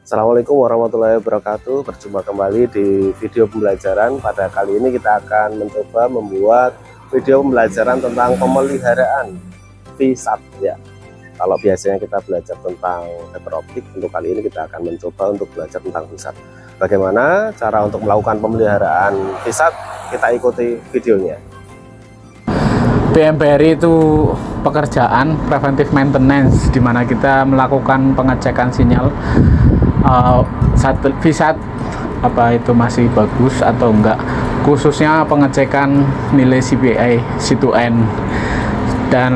Assalamualaikum warahmatullahi wabarakatuh. Berjumpa kembali di video pembelajaran. Pada kali ini kita akan mencoba membuat video pembelajaran tentang pemeliharaan VSAT ya. Kalau biasanya kita belajar tentang fiber optik, untuk kali ini kita akan mencoba untuk belajar tentang VSAT. Bagaimana cara untuk melakukan pemeliharaan VSAT? Kita ikuti videonya. PMPRI itu pekerjaan preventive maintenance, di mana kita melakukan pengecekan sinyal VSAT apa itu masih bagus atau enggak, khususnya pengecekan nilai CPI C2N dan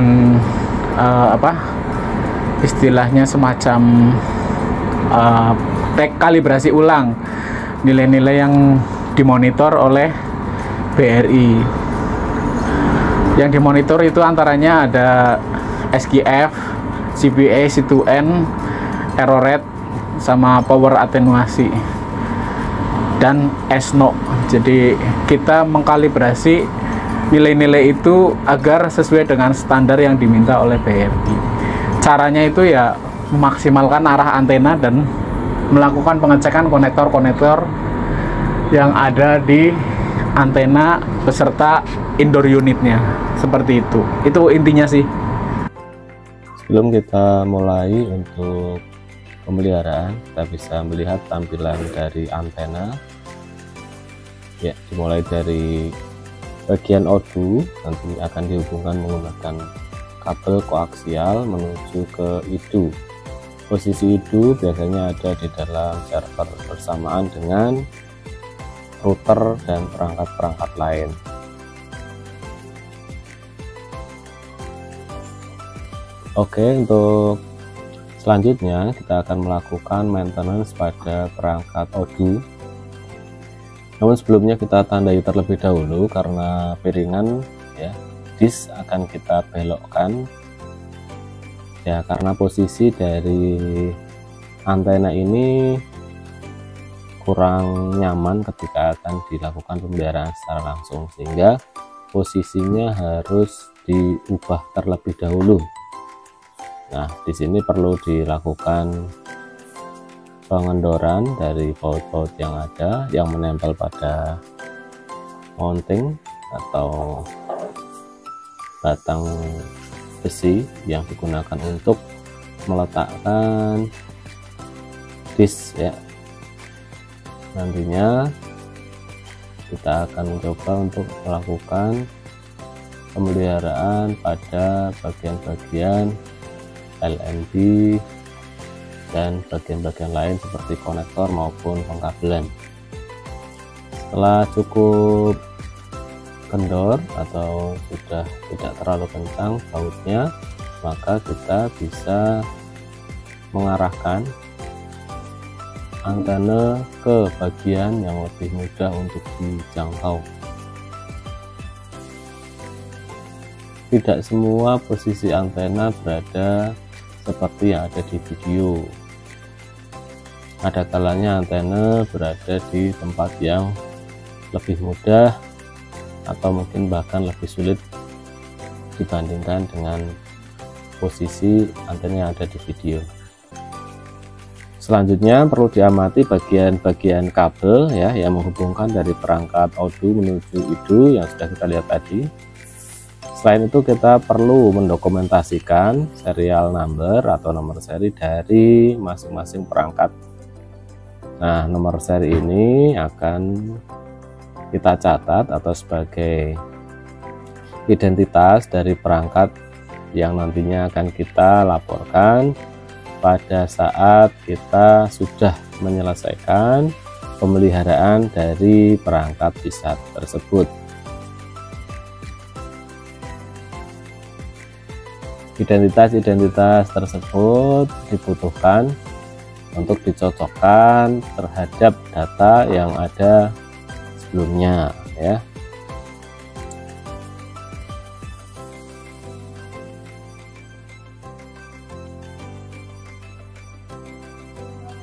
istilahnya semacam rekalibrasi ulang nilai-nilai yang dimonitor oleh BRI. Yang dimonitor itu antaranya ada SGF, CPI, C2N, error rate, sama power atenuasi dan SNO. Jadi kita mengkalibrasi nilai-nilai itu agar sesuai dengan standar yang diminta oleh BRI. Caranya itu ya memaksimalkan arah antena dan melakukan pengecekan konektor-konektor yang ada di antena beserta indoor unitnya, seperti itu. Itu intinya sih. Sebelum kita mulai untuk pemeliharaan, kita bisa melihat tampilan dari antena ya, dimulai dari bagian O2, nanti akan dihubungkan menggunakan kabel koaksial menuju ke IDU. Posisi IDU biasanya ada di dalam server bersamaan dengan router dan perangkat-perangkat lain. Oke, untuk selanjutnya kita akan melakukan maintenance pada perangkat O2. Namun sebelumnya kita tandai terlebih dahulu karena piringan ya, disk akan kita belokkan ya, karena posisi dari antena ini kurang nyaman ketika akan dilakukan pemeliharaan secara langsung, sehingga posisinya harus diubah terlebih dahulu. Nah, di sini perlu dilakukan pengendoran dari baut-baut yang ada yang menempel pada mounting atau batang besi yang digunakan untuk meletakkan disk ya. Nantinya kita akan mencoba untuk melakukan pemeliharaan pada bagian-bagian LNB dan bagian-bagian lain seperti konektor maupun pengkabelan. Setelah cukup kendor atau sudah tidak terlalu kencang bautnya, maka kita bisa mengarahkan antena ke bagian yang lebih mudah untuk dijangkau. Tidak semua posisi antena berada seperti yang ada di video. Ada kalanya antena berada di tempat yang lebih mudah atau mungkin bahkan lebih sulit dibandingkan dengan posisi antena yang ada di video. Selanjutnya perlu diamati bagian-bagian kabel ya, yang menghubungkan dari perangkat O2 menuju IDU yang sudah kita lihat tadi. Selain itu kita perlu mendokumentasikan serial number atau nomor seri dari masing-masing perangkat. Nah, nomor seri ini akan kita catat atau sebagai identitas dari perangkat yang nantinya akan kita laporkan pada saat kita sudah menyelesaikan pemeliharaan dari perangkat VSAT tersebut. Identitas-identitas tersebut dibutuhkan untuk dicocokkan terhadap data yang ada sebelumnya ya.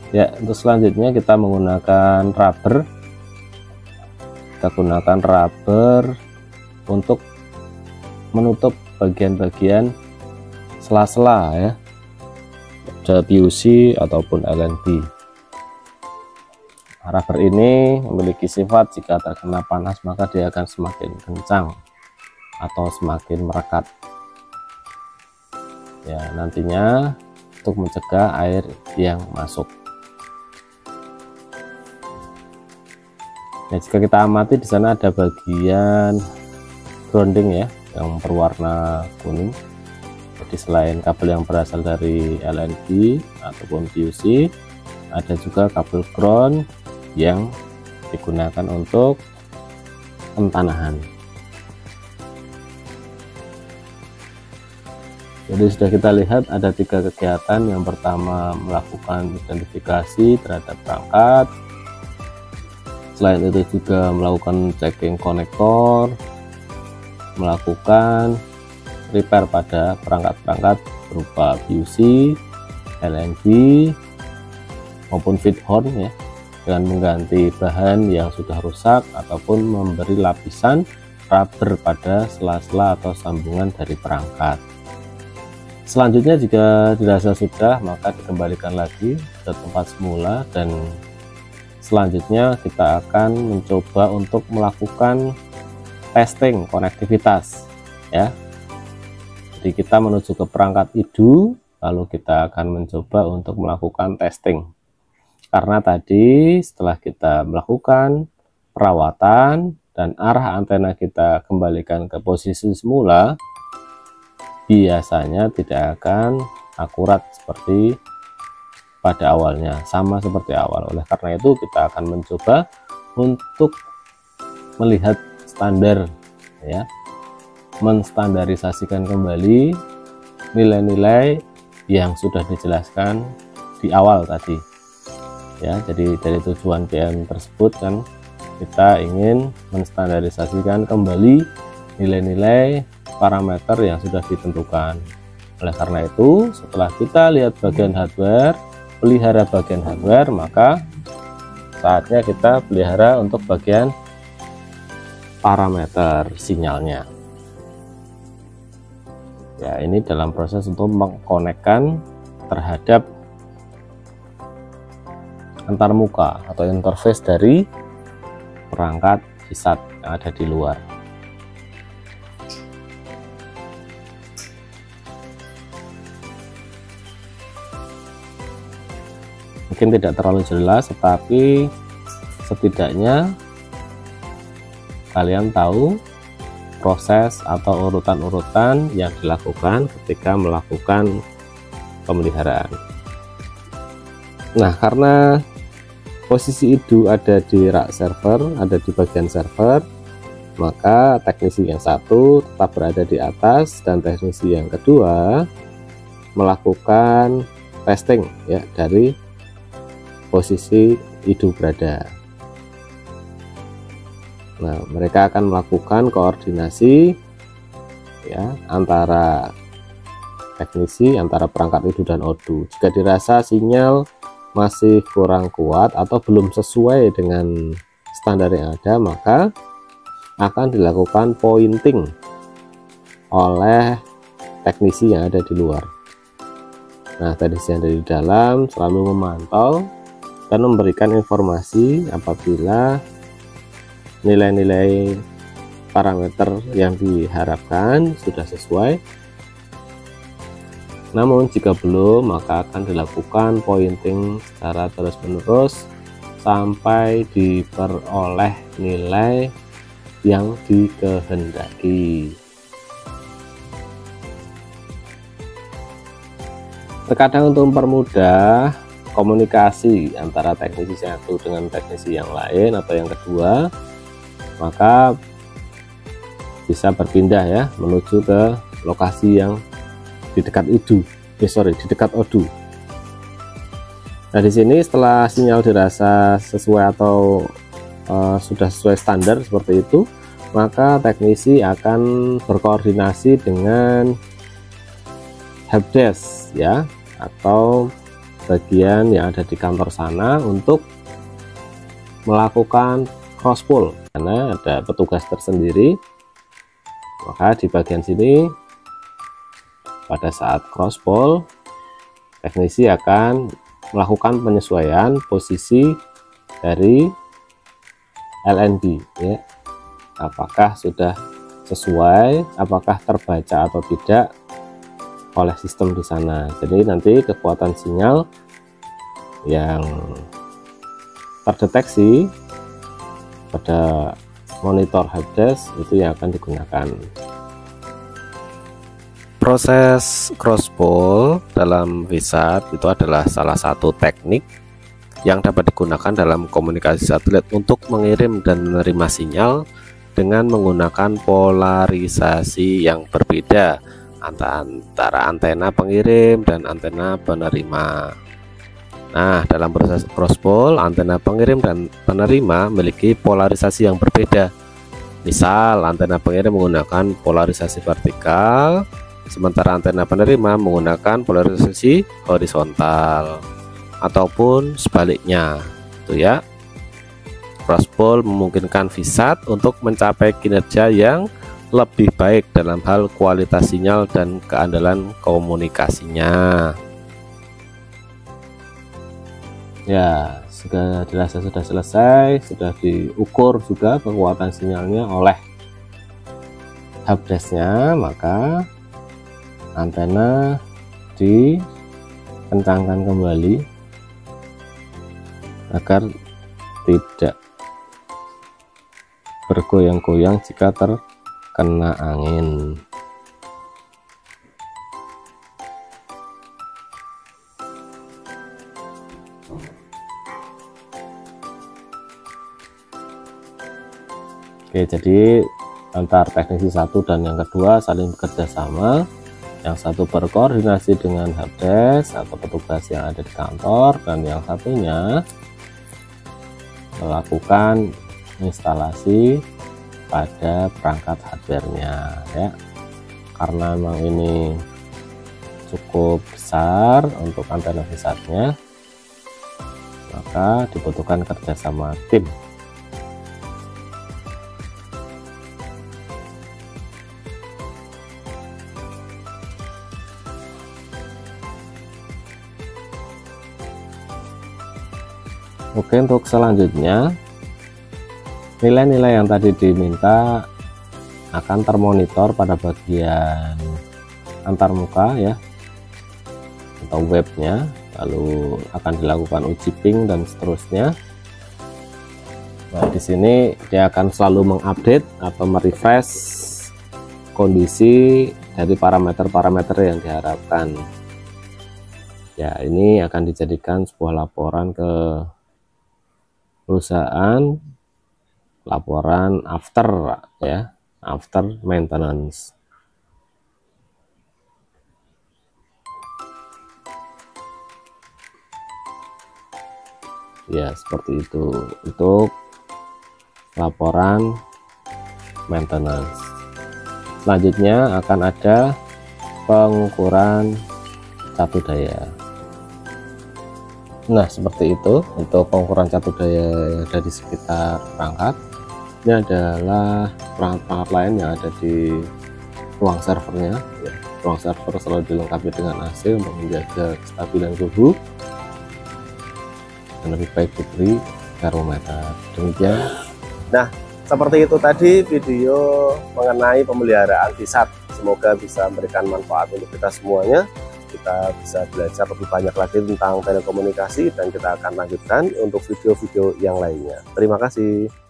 Ya, untuk selanjutnya kita menggunakan rubber. Kita gunakan rubber untuk menutup bagian-bagian sela-sela ya, ada PUC ataupun LNB. Rubber ini memiliki sifat jika terkena panas maka dia akan semakin kencang atau semakin merekat ya, nantinya untuk mencegah air yang masuk. Nah, jika kita amati di sana ada bagian grounding ya yang berwarna kuning. Jadi selain kabel yang berasal dari LNB ataupun PUC, ada juga kabel ground yang digunakan untuk pentanahan. Jadi sudah kita lihat ada 3 kegiatan. Yang pertama melakukan identifikasi terhadap perangkat. Selain itu juga melakukan checking konektor, melakukan repair pada perangkat-perangkat berupa PUC, LNB maupun feed horn ya, dengan mengganti bahan yang sudah rusak ataupun memberi lapisan rubber pada sela-sela atau sambungan dari perangkat. Selanjutnya jika dirasa sudah, maka dikembalikan lagi ke tempat semula, dan selanjutnya kita akan mencoba untuk melakukan testing konektivitas ya. Jadi kita menuju ke perangkat IDU, lalu kita akan mencoba untuk melakukan testing. Karena tadi setelah kita melakukan perawatan dan arah antena kita kembalikan ke posisi semula, biasanya tidak akan akurat seperti pada awalnya, sama seperti awal. Oleh karena itu kita akan mencoba untuk melihat standar ya, menstandarisasikan kembali nilai-nilai yang sudah dijelaskan di awal tadi ya. Jadi dari tujuan PM tersebut kan kita ingin menstandarisasikan kembali nilai-nilai parameter yang sudah ditentukan. Oleh karena itu setelah kita lihat bagian hardware, pelihara bagian hardware, maka saatnya kita pelihara untuk bagian parameter sinyalnya ya. Ini dalam proses untuk mengkonekkan terhadap antarmuka atau interface dari perangkat VSAT yang ada di luar. Mungkin tidak terlalu jelas, tetapi setidaknya kalian tahu proses atau urutan-urutan yang dilakukan ketika melakukan pemeliharaan. Nah, karena posisi IDU ada di rak server, ada di bagian server, maka teknisi yang satu tetap berada di atas dan teknisi yang kedua melakukan testing ya dari posisi IDU berada. Nah, mereka akan melakukan koordinasi ya antara teknisi, antara perangkat IDU dan ODU. Jika dirasa sinyal masih kurang kuat atau belum sesuai dengan standar yang ada, maka akan dilakukan pointing oleh teknisi yang ada di luar. Nah, teknisi yang ada di dalam selalu memantau dan memberikan informasi apabila nilai-nilai parameter yang diharapkan sudah sesuai. Namun jika belum, maka akan dilakukan pointing secara terus-menerus sampai diperoleh nilai yang dikehendaki. Terkadang untuk mempermudah komunikasi antara teknisi satu dengan teknisi yang lain atau yang kedua, maka bisa berpindah ya menuju ke lokasi yang di dekat IDU, di dekat ODU. Nah, di sini setelah sinyal dirasa sesuai atau sudah sesuai standar seperti itu, maka teknisi akan berkoordinasi dengan helpdesk ya, atau bagian yang ada di kantor sana untuk melakukan cross pull, karena ada petugas tersendiri. Maka di bagian sini pada saat cross pull, teknisi akan melakukan penyesuaian posisi dari LNB ya, apakah sudah sesuai, apakah terbaca atau tidak oleh sistem di sana. Jadi nanti kekuatan sinyal yang terdeteksi pada monitor helpdesk itu yang akan digunakan. Proses crosspol dalam VSAT itu adalah salah satu teknik yang dapat digunakan dalam komunikasi satelit untuk mengirim dan menerima sinyal dengan menggunakan polarisasi yang berbeda antara antena pengirim dan antena penerima. Nah, dalam proses crosspol, antena pengirim dan penerima memiliki polarisasi yang berbeda. Misal, antena pengirim menggunakan polarisasi vertikal, sementara antena penerima menggunakan polarisasi horizontal, ataupun sebaliknya. Itu ya. Crosspol memungkinkan VSAT untuk mencapai kinerja yang lebih baik dalam hal kualitas sinyal dan keandalan komunikasinya. Ya, sudah dirasa sudah selesai, sudah diukur juga kekuatan sinyalnya oleh helpdesk-nya, maka antena dikencangkan kembali agar tidak bergoyang-goyang jika terkena angin. Oke, jadi antar teknisi satu dan yang kedua saling bekerja sama. Yang satu berkoordinasi dengan helpdesk atau petugas yang ada di kantor, dan yang satunya melakukan instalasi pada perangkat hardware-nya ya. Karena memang ini cukup besar untuk antena VSAT-nya, maka dibutuhkan kerjasama tim. Oke, untuk selanjutnya nilai-nilai yang tadi diminta akan termonitor pada bagian antarmuka ya, atau webnya, lalu akan dilakukan uji ping dan seterusnya. Nah, di sini dia akan selalu mengupdate atau merefresh kondisi dari parameter-parameter yang diharapkan. Ya, ini akan dijadikan sebuah laporan ke perusahaan, laporan after ya, after maintenance. Ya, seperti itu untuk laporan maintenance. Selanjutnya akan ada pengukuran catu daya. Nah, seperti itu untuk pengukuran catu daya yang ada di sekitar perangkat. Ini adalah perangkat-perangkat lain yang ada di ruang servernya ya. Ruang server selalu dilengkapi dengan AC untuk menjaga kestabilan suhu, dan lebih baik diberi termometer. Demikian. Nah, seperti itu tadi video mengenai pemeliharaan VSAT. Semoga bisa memberikan manfaat untuk kita semuanya. Kita bisa belajar lebih banyak lagi tentang telekomunikasi, dan kita akan lanjutkan untuk video-video yang lainnya. Terima kasih.